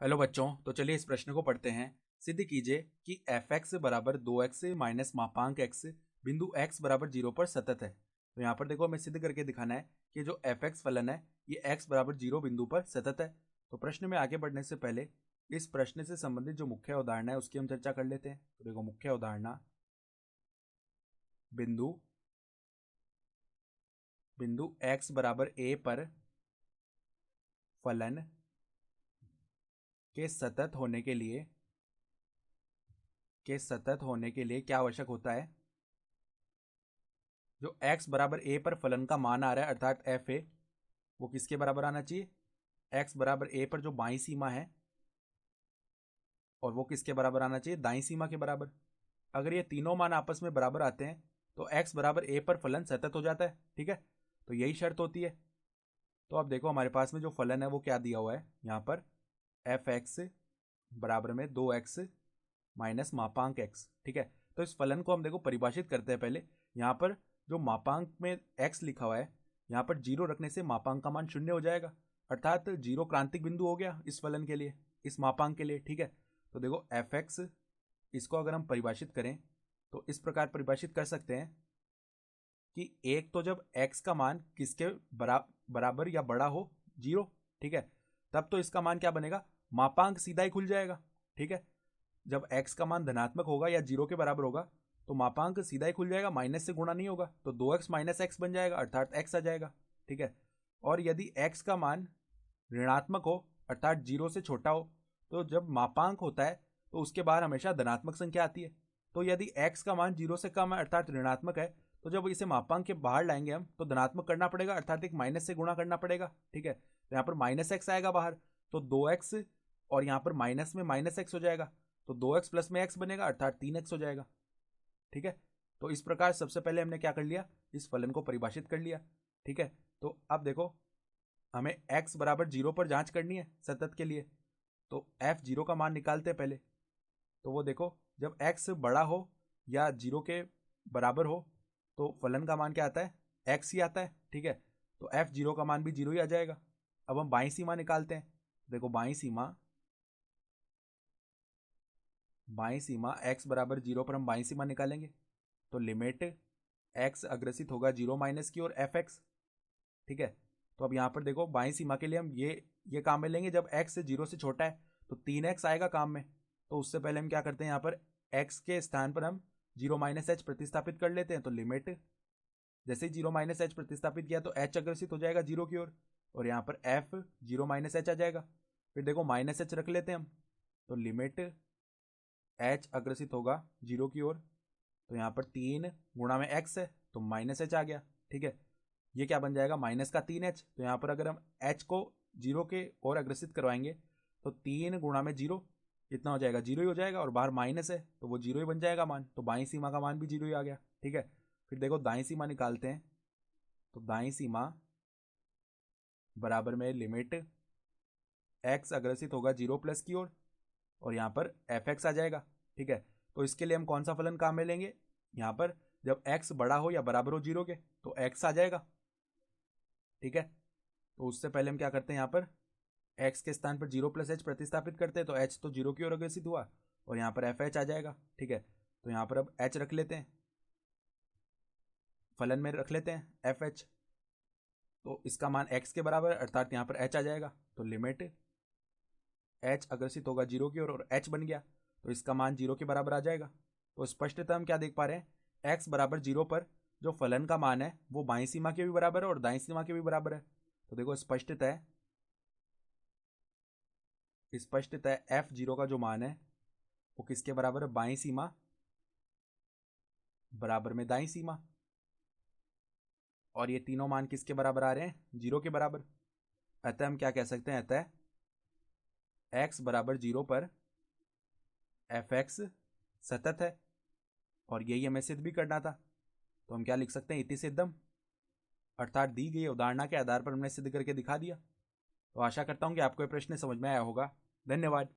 Hello बच्चों, तो चलिए इस प्रश्न को पढ़ते हैं। सिद्ध कीजिए कि एफ एक्स बराबर 2x माइनस मापांक x बिंदु x बराबर 0 पर सतत है। तो यहाँ पर देखो, हमें सिद्ध करके दिखाना है कि जो एफ एक्स फलन है ये x बराबर 0 बिंदु पर सतत है। तो प्रश्न में आगे बढ़ने से पहले इस प्रश्न से संबंधित जो मुख्य उदाहरण है उसकी हम चर्चा कर लेते हैं। तो देखो, मुख्य उदाहरण बिंदु बिंदु x बराबर a पर फलन के सतत होने के लिए क्या आवश्यक होता है। जो x बराबर a पर फलन का मान आ रहा है अर्थात एफ ए, वो किसके बराबर आना चाहिए। x बराबर a पर जो बाई सीमा है और वो किसके बराबर आना चाहिए, दाई सीमा के बराबर। अगर ये तीनों मान आपस में बराबर आते हैं तो x बराबर a पर फलन सतत हो जाता है। ठीक है, तो यही शर्त होती है। तो अब देखो, हमारे पास में जो फलन है वो क्या दिया हुआ है यहाँ पर, एफ एक्स बराबर में 2x माइनस मापांक x। ठीक है, तो इस फलन को हम देखो परिभाषित करते हैं पहले। यहाँ पर जो मापांक में x लिखा हुआ है, यहाँ पर 0 रखने से मापांक का मान 0 हो जाएगा, अर्थात 0 क्रांतिक बिंदु हो गया इस फलन के लिए, इस मापांक के लिए। ठीक है, तो देखो एफ एक्स, इसको अगर हम परिभाषित करें तो इस प्रकार परिभाषित कर सकते हैं कि एक तो जब x का मान किसके बराबर या बड़ा हो 0, ठीक है, तब तो इसका मान क्या बनेगा, मापांक सीधा ही खुल जाएगा। ठीक है, जब x का मान धनात्मक होगा या 0 के बराबर होगा तो मापांक सीधा ही खुल जाएगा, माइनस से गुणा नहीं होगा, तो 2x माइनस एक्स बन जाएगा अर्थात x आ जाएगा। ठीक है, और यदि x का मान ऋणात्मक हो अर्थात 0 से छोटा हो, तो जब मापांक होता है तो उसके बाहर हमेशा धनात्मक संख्या आती है। तो यदि x का मान 0 से कम है अर्थात ऋणात्मक है, तो जब इसे मापांक के बाहर लाएंगे हम तो धनात्मक करना पड़ेगा अर्थात एक माइनस से गुणा करना पड़ेगा। ठीक है, तो यहाँ पर माइनस एक्स आएगा बाहर, तो 2x और यहाँ पर माइनस में माइनस एक्स हो जाएगा, तो 2x प्लस में x बनेगा अर्थात 3x हो जाएगा। ठीक है, तो इस प्रकार सबसे पहले हमने क्या कर लिया, इस फलन को परिभाषित कर लिया। ठीक है, तो अब देखो, हमें x बराबर 0 पर जांच करनी है सतत के लिए, तो f0 का मान निकालते हैं पहले। तो वो देखो, जब x बड़ा हो या 0 के बराबर हो तो फलन का मान क्या आता है, x ही आता है। ठीक है, तो f0 का मान भी 0 ही आ जाएगा। अब हम बाई सीमा निकालते हैं। देखो, बाई सीमा x बराबर 0 पर हम बाई सीमा निकालेंगे तो लिमिट x अग्रसित होगा 0 माइनस की ओर एफ एक्स। ठीक है, तो अब यहाँ पर देखो, बाई सीमा के लिए हम ये काम में लेंगे जब x 0 से छोटा है, तो 3x आएगा काम में। तो उससे पहले हम क्या करते हैं, यहाँ पर x के स्थान पर हम 0 माइनस एच प्रतिस्थापित कर लेते हैं। तो लिमिट जैसे ही 0 माइनस एच प्रतिस्थापित किया तो h अग्रसित हो जाएगा 0 की ओर, और यहाँ पर f 0 माइनस एच आ जाएगा। फिर देखो माइनस एच रख लेते हैं हम, तो लिमिट h अग्रसित होगा 0 की ओर, तो यहाँ पर 3 गुणा में x है तो माइनस एच आ गया। ठीक है, ये क्या बन जाएगा, माइनस का 3h। तो यहाँ पर अगर हम h को 0 के ओर अग्रसित करवाएंगे तो 3 गुणा में 0 इतना हो जाएगा, 0 ही हो जाएगा, और बाहर माइनस है तो वो 0 ही बन जाएगा मान, तो बाई सीमा का मान भी 0 ही आ गया। ठीक है, फिर देखो दाई सीमा निकालते हैं, तो दाई सीमा बराबर में लिमिट x अग्रसित होगा 0 प्लस की ओर, और यहाँ पर एफ एक्स आ जाएगा। ठीक है, तो इसके लिए हम कौन सा फलन काम में लेंगे, यहाँ पर जब x बड़ा हो या बराबर हो 0 के तो x आ जाएगा। ठीक है, तो उससे पहले हम क्या करते हैं, यहाँ पर x के स्थान पर 0 प्लस एच प्रतिस्थापित करते हैं, तो h तो 0 की ओर अग्रसित हुआ और यहाँ पर एफ एच आ जाएगा। ठीक है, तो यहाँ पर अब h रख लेते हैं, फलन में रख लेते हैं एफ एच, तो इसका मान x के बराबर है अर्थात यहाँ पर h आ जाएगा। तो लिमिट h अग्रसित होगा 0 की ओर और h बन गया, तो इसका मान 0 के बराबर आ जाएगा। तो स्पष्टतः हम क्या देख पा रहे हैं, x बराबर 0 पर जो फलन का मान है वो बाई सीमा के भी बराबर है और दाई सीमा के भी बराबर है। तो देखो स्पष्टतः f0 का जो मान है वो किसके बराबर है, बाई सीमा बराबर में दाई सीमा, और ये तीनों मान किसके बराबर आ रहे हैं, 0 के बराबर। अतः हम क्या कह सकते हैं, अतः x बराबर 0 पर एफ एक्स सतत है, और यही हमें सिद्ध भी करना था। तो हम क्या लिख सकते हैं, इति सिद्धम, अर्थात दी गई उदाहरणा के आधार पर हमने सिद्ध करके दिखा दिया। तो आशा करता हूं कि आपको यह प्रश्न समझ में आया होगा। धन्यवाद।